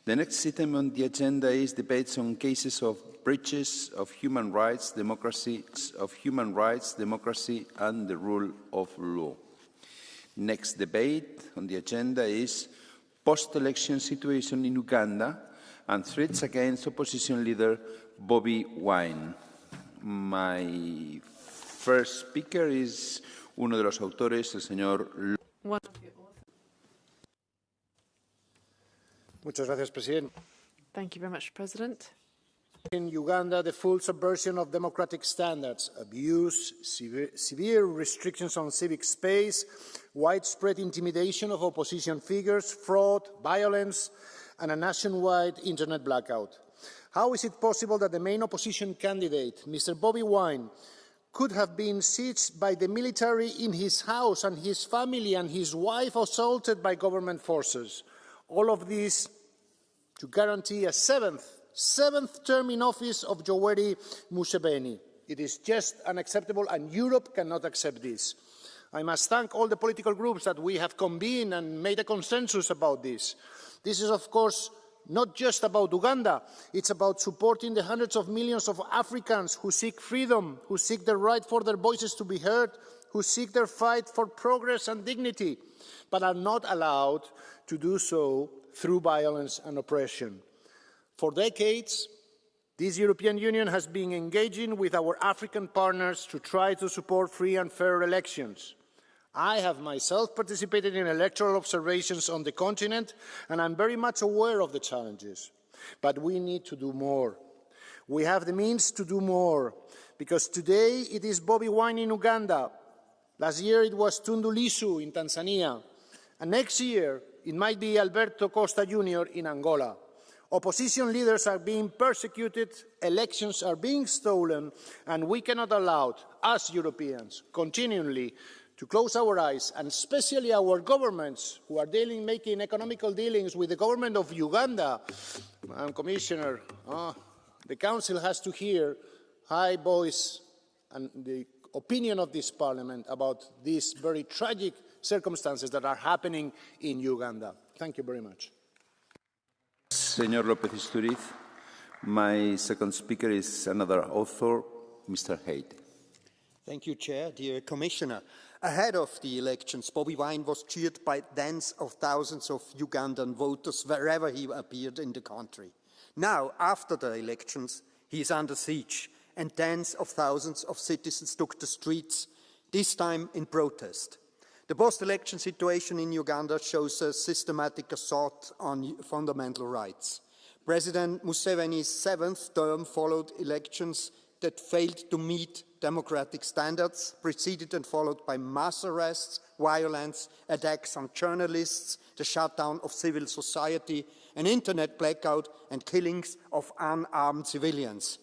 The next item on the agenda is debates on cases of breaches of human rights, democracy, and the rule of law. Next debate on the agenda is post-election situation in Uganda and threats against opposition leader Bobi Wine. My first speaker is uno de los autores, el señor. Muchas gracias, President. Thank you very much, President. In Uganda, the full subversion of democratic standards, abuse, severe restrictions on civic space, widespread intimidation of opposition figures, fraud, violence, and a nationwide internet blackout. How is it possible that the main opposition candidate, Mr. Bobi Wine, could have been sieged by the military in his house and his family and his wife assaulted by government forces? All of this to guarantee a seventh term in office of Yoweri Museveni. It is just unacceptable, and Europe cannot accept this. I must thank all the political groups that we have convened and made a consensus about this. This is, of course, not just about Uganda. It's about supporting the hundreds of millions of Africans who seek freedom, who seek the right for their voices to be heard, who seek their fight for progress and dignity, but are not allowed to do so through violence and oppression. For decades, this European Union has been engaging with our African partners to try to support free and fair elections. I have myself participated in electoral observations on the continent, and I'm very much aware of the challenges. But we need to do more. We have the means to do more, because today it is Bobi Wine in Uganda. Last year it was Tundu Lissu in Tanzania. And next year it might be Alberto Costa Jr. in Angola. Opposition leaders are being persecuted, elections are being stolen, and we cannot allow, as Europeans, continually to close our eyes, and especially our governments who are making economical dealings with the government of Uganda. Commissioner, the Council has to hear high voice and the opinion of this Parliament about these very tragic circumstances that are happening in Uganda. Thank you very much. Señor López Istúriz, my second speaker is another author, Mr. Hayde. Thank you, Chair. Dear Commissioner, ahead of the elections, Bobi Wine was cheered by tens of thousands of Ugandan voters wherever he appeared in the country. Now, after the elections, he is under siege, and tens of thousands of citizens took the streets, this time in protest. The post-election situation in Uganda shows a systematic assault on fundamental rights. President Museveni's seventh term followed elections that failed to meet democratic standards, preceded and followed by mass arrests, violence, attacks on journalists, the shutdown of civil society, an internet blackout, and killings of unarmed civilians.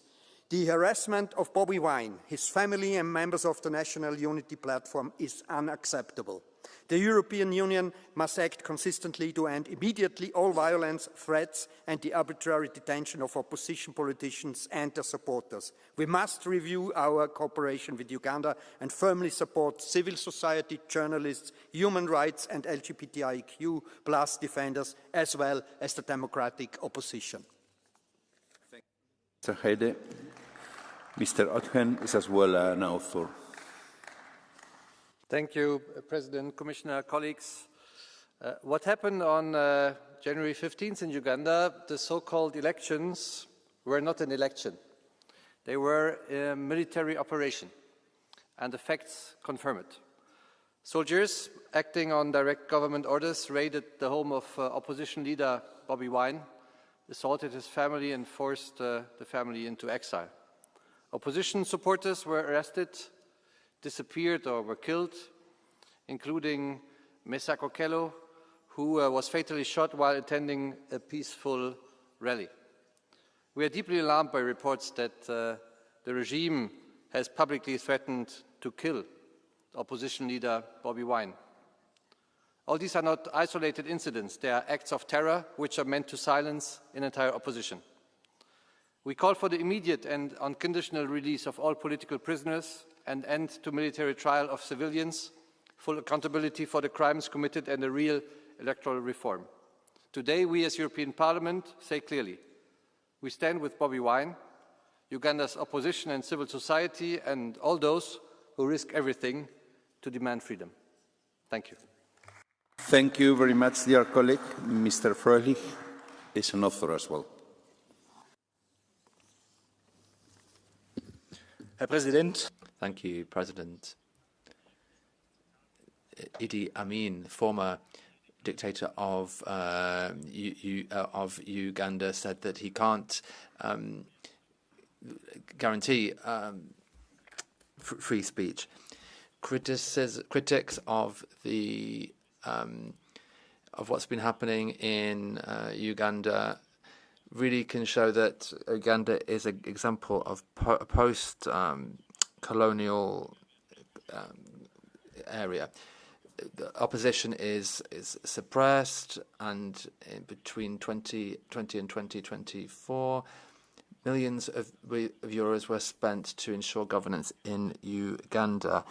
The harassment of Bobi Wine, his family and members of the National Unity Platform is unacceptable. The European Union must act consistently to end immediately all violence, threats and the arbitrary detention of opposition politicians and their supporters. We must review our cooperation with Uganda and firmly support civil society, journalists, human rights and LGBTIQ+ defenders, as well as the democratic opposition. Thank you, Mr. Hayde. Mr. Otgen is as well an author. Thank you, President, Commissioner, colleagues. What happened on January 15th in Uganda, the so-called elections, were not an election. They were a military operation, and the facts confirm it. Soldiers, acting on direct government orders, raided the home of opposition leader Bobi Wine, assaulted his family and forced the family into exile. Opposition supporters were arrested, disappeared or were killed, including Mesa Kokelo, who was fatally shot while attending a peaceful rally. We are deeply alarmed by reports that the regime has publicly threatened to kill opposition leader Bobi Wine. All these are not isolated incidents. They are acts of terror which are meant to silence an entire opposition. We call for the immediate and unconditional release of all political prisoners, an end to military trial of civilians, full accountability for the crimes committed and a real electoral reform. Today, we as European Parliament say clearly, we stand with Bobi Wine, Uganda's opposition and civil society, and all those who risk everything to demand freedom. Thank you. Thank you very much, dear colleague. Mr. Fröhlich is an author as well. Herr Präsident. Thank you, President. Idi Amin, former dictator of Uganda, said that he can't guarantee free speech. Critics of the of what's been happening in Uganda really can show that Uganda is an example of a post-colonial area. The opposition is suppressed, and between 2020 and 2024, millions of euros were spent to ensure governance in Uganda.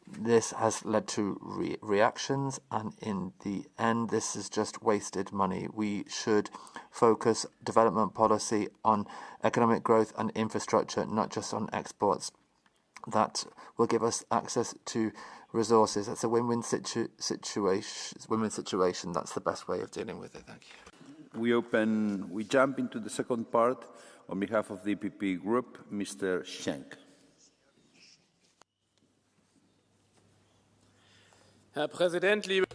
This has led to reactions, and in the end, this is just wasted money. We should focus development policy on economic growth and infrastructure, not just on exports. That will give us access to resources. That's a win-win situation. That's the best way of dealing with it. Thank you. We jump into the second part on behalf of the EPP group, Mr. Schenk. Herr Präsident, liebe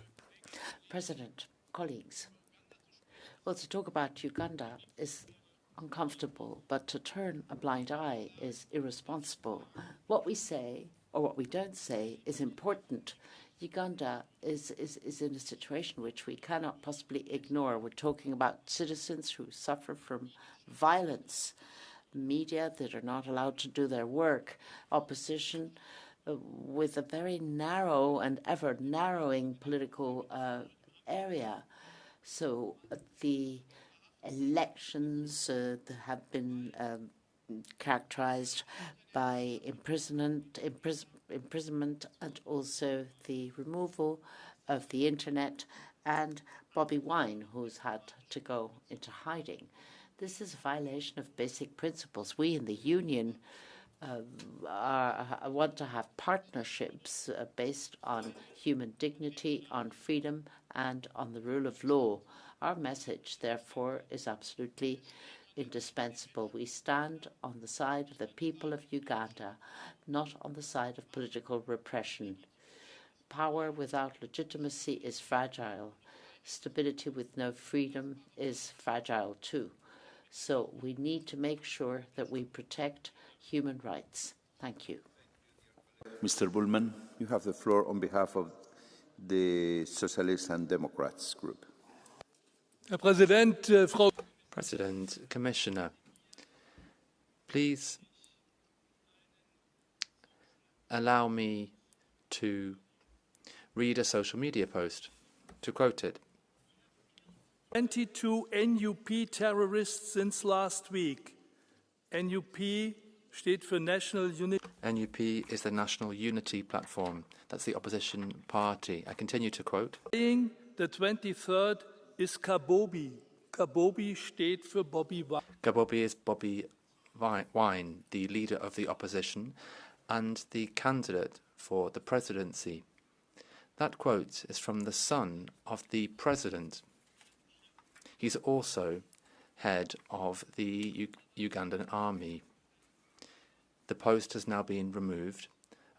President, colleagues. Well, to talk about Uganda is uncomfortable, but to turn a blind eye is irresponsible. What we say or what we don't say is important. Uganda is in a situation which we cannot possibly ignore. We're talking about citizens who suffer from violence, media that are not allowed to do their work, opposition with a very narrow and ever narrowing political area. So the elections have been characterized by imprisonment and also the removal of the internet, and Bobi Wine, who's had to go into hiding. This is a violation of basic principles. We in the Union want to have partnerships based on human dignity, on freedom, and on the rule of law. Our message, therefore, is absolutely indispensable. We stand on the side of the people of Uganda, not on the side of political repression. Power without legitimacy is fragile. Stability with no freedom is fragile too. So we need to make sure that we protect human rights. Thank you. Mr. Bullman, you have the floor on behalf of the Socialists and Democrats group. Herr Präsident, Frau President, Commissioner, please allow me to read a social media post, to quote it. 22 NUP terrorists since last week. NUP steht für National Unity. NUP is the National Unity Platform. That's the opposition party. I continue to quote. The 23rd is Kabobi. Kabobi steht für Bobi Wine. Kabobi is Bobi Wine, the leader of the opposition and the candidate for the presidency. That quote is from the son of the president. He's also head of the Ugandan army. The post has now been removed,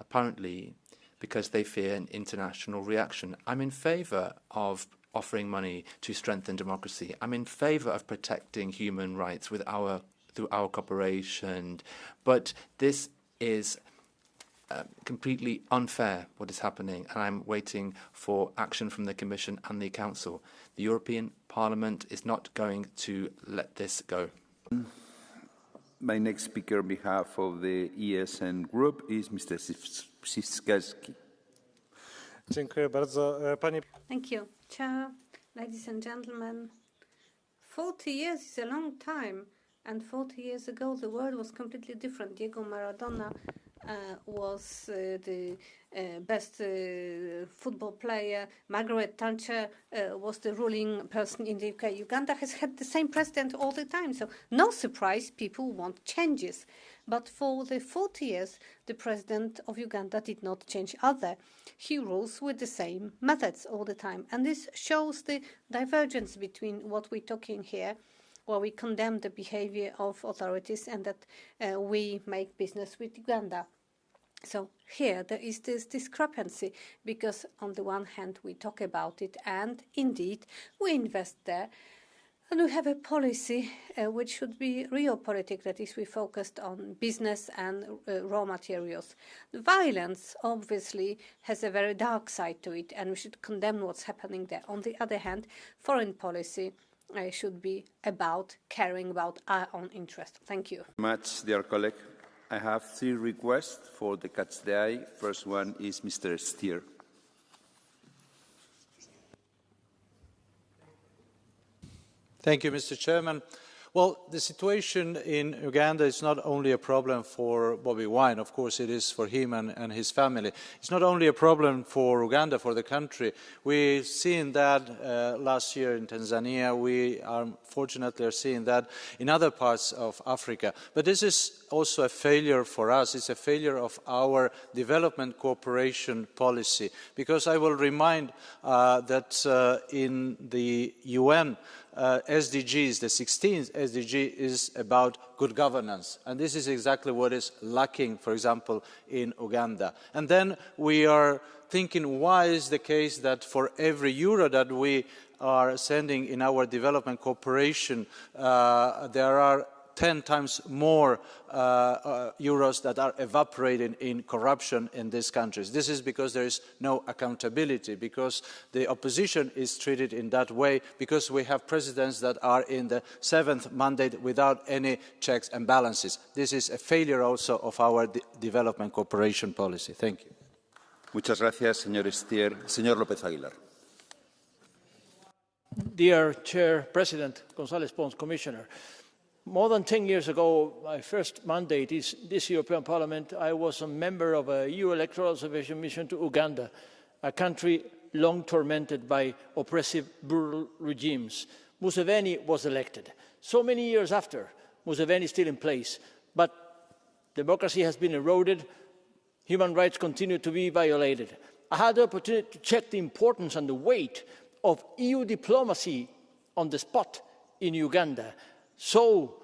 apparently because they fear an international reaction. I'm in favour of offering money to strengthen democracy. I'm in favour of protecting human rights through our cooperation. But this is completely unfair, what is happening, and I'm waiting for action from the Commission and the Council. The European Parliament is not going to let this go. My next speaker on behalf of the ESN group is Mr. Siskowski. Dziękuję bardzo, panie. Thank you, Chair, ladies and gentlemen. 40 years is a long time, and 40 years ago the world was completely different. Diego Maradona was the best football player. Margaret Thatcher was the ruling person in the UK. Uganda has had the same president all the time, so no surprise people want changes. But for the 40 years, the president of Uganda did not change either. He rules with the same methods all the time. And this shows the divergence between what we're talking here, where we condemn the behavior of authorities, and that we make business with Uganda. So here there is this discrepancy, because on the one hand we talk about it and indeed we invest there, and we have a policy which should be realpolitik, that is, we focused on business and raw materials. The violence obviously has a very dark side to it, and we should condemn what's happening there. On the other hand, foreign policy should be about caring about our own interest. Thank you. Much, dear colleague. I have 3 requests for the catch the eye. First one is Mr. Stier. Thank you, Mr. Chairman. Well, the situation in Uganda is not only a problem for Bobi Wine. Of course, it is for him and his family. It's not only a problem for Uganda, for the country. We've seen that last year in Tanzania. We are fortunately seeing that in other parts of Africa. But this is also a failure for us. It's a failure of our development cooperation policy. Because I will remind that in the UN, SDGs, the 16th SDG is about good governance. And this is exactly what is lacking, for example, in Uganda. And then we are thinking, why is the case that for every euro that we are sending in our development cooperation, there are 10 times more euros that are evaporating in corruption in these countries. This is because there is no accountability, because the opposition is treated in that way, because we have presidents that are in the 7th mandate without any checks and balances. This is a failure also of our development cooperation policy. Thank you. Muchas gracias, señor Stier. Señor López Aguilar. Dear Chair, President, González Pons, Commissioner, more than 10 years ago, my first mandate is this European Parliament. I was a member of a EU electoral observation mission to Uganda, a country long tormented by oppressive, brutal regimes. Museveni was elected. So many years after, Museveni is still in place, but democracy has been eroded, human rights continue to be violated. I had the opportunity to check the importance and the weight of EU diplomacy on the spot in Uganda. So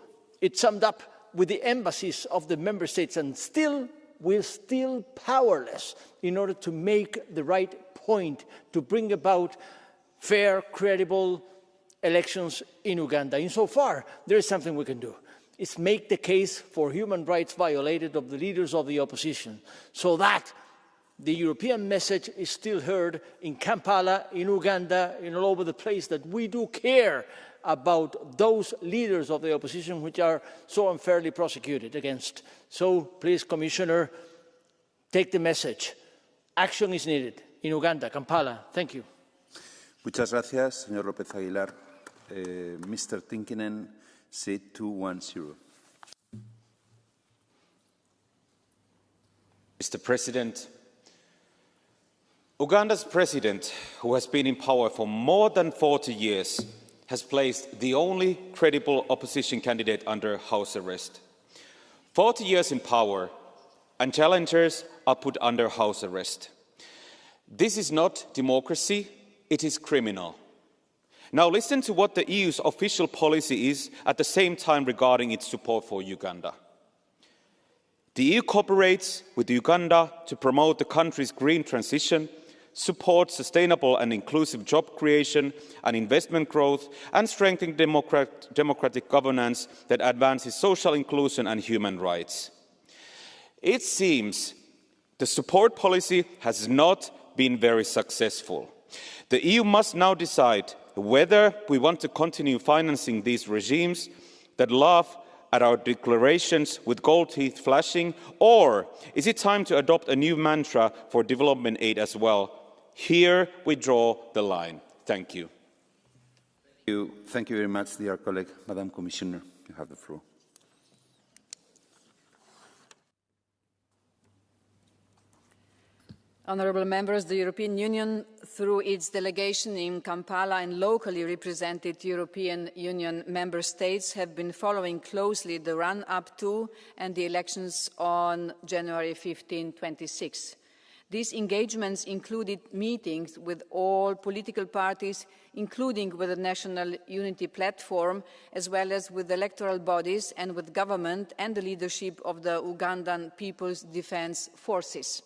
it summed up with the embassies of the member states, and we're still powerless in order to make the right point to bring about fair, credible elections in Uganda. Insofar, there is something we can do. It's make the case for human rights violated of the leaders of the opposition, so that the European message is still heard in Kampala, in Uganda, and all over the place, that we do care about those leaders of the opposition which are so unfairly prosecuted against. So please, Commissioner, take the message. Action is needed in Uganda, Kampala. Thank you. Muchas gracias, señor López Aguilar. Mr. Tinkinen, seat 210. Mr. President, Uganda's president, who has been in power for more than 40 years, has placed the only credible opposition candidate under house arrest. 40 years in power, and challengers are put under house arrest. This is not democracy, it is criminal. Now listen to what the EU's official policy is at the same time regarding its support for Uganda. The EU cooperates with Uganda to promote the country's green transition, support sustainable and inclusive job creation and investment growth, and strengthen democratic governance that advances social inclusion and human rights. It seems the support policy has not been very successful. The EU must now decide whether we want to continue financing these regimes that laugh at our declarations with gold teeth flashing, or is it time to adopt a new mantra for development aid as well? Here we draw the line. Thank you. Thank you very much, dear colleague. Madam Commissioner, you have the floor. Honourable members, the European Union, through its delegation in Kampala and locally represented European Union member states, have been following closely the run-up to and the elections on January 15, 2026. These engagements included meetings with all political parties, including with the National Unity Platform, as well as with electoral bodies and with government and the leadership of the Ugandan People's Defence Forces.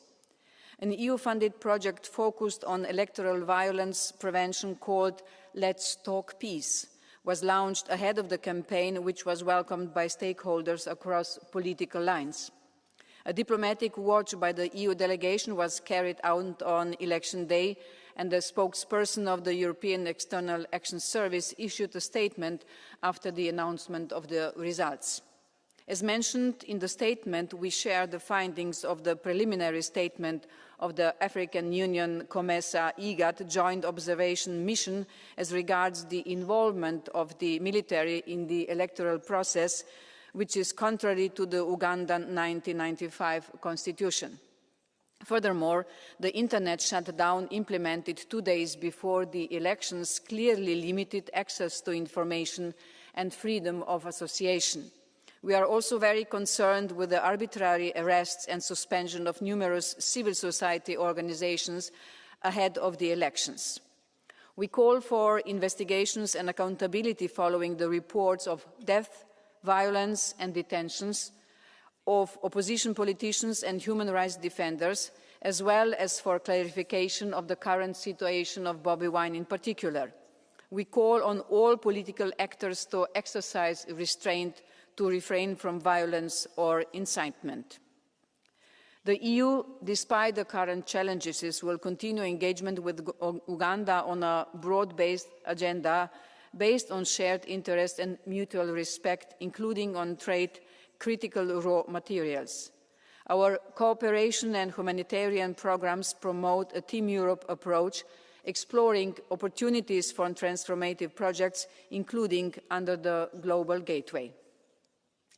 An EU-funded project focused on electoral violence prevention called Let's Talk Peace was launched ahead of the campaign, which was welcomed by stakeholders across political lines. A diplomatic watch by the EU delegation was carried out on election day, and the spokesperson of the European External Action Service issued a statement after the announcement of the results. As mentioned in the statement, we share the findings of the preliminary statement of the African Union COMESA IGAD Joint Observation Mission as regards the involvement of the military in the electoral process, which is contrary to the Ugandan 1995 constitution. Furthermore, the internet shutdown implemented 2 days before the elections clearly limited access to information and freedom of association. We are also very concerned with the arbitrary arrests and suspension of numerous civil society organizations ahead of the elections. We call for investigations and accountability following the reports of death, violence and detentions of opposition politicians and human rights defenders, as well as for clarification of the current situation of Bobi Wine in particular. We call on all political actors to exercise restraint, to refrain from violence or incitement. The EU, despite the current challenges, will continue engagement with Uganda on a broad-based agenda based on shared interest and mutual respect, including on trade, critical raw materials. Our cooperation and humanitarian programs promote a Team Europe approach, exploring opportunities for transformative projects, including under the Global Gateway.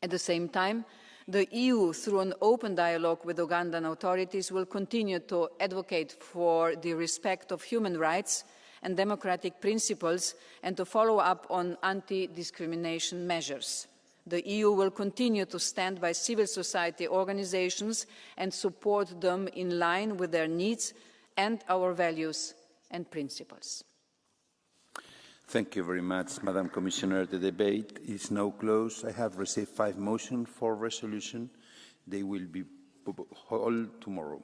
At the same time, the EU, through an open dialogue with Ugandan authorities, will continue to advocate for the respect of human rights and democratic principles and to follow up on anti-discrimination measures. The EU will continue to stand by civil society organizations and support them in line with their needs and our values and principles. Thank you very much, Madam Commissioner. The debate is now closed. I have received 5 motions for resolution. They will be held tomorrow.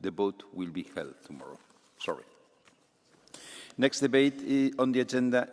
The vote will be held tomorrow. Sorry. Next debate on the agenda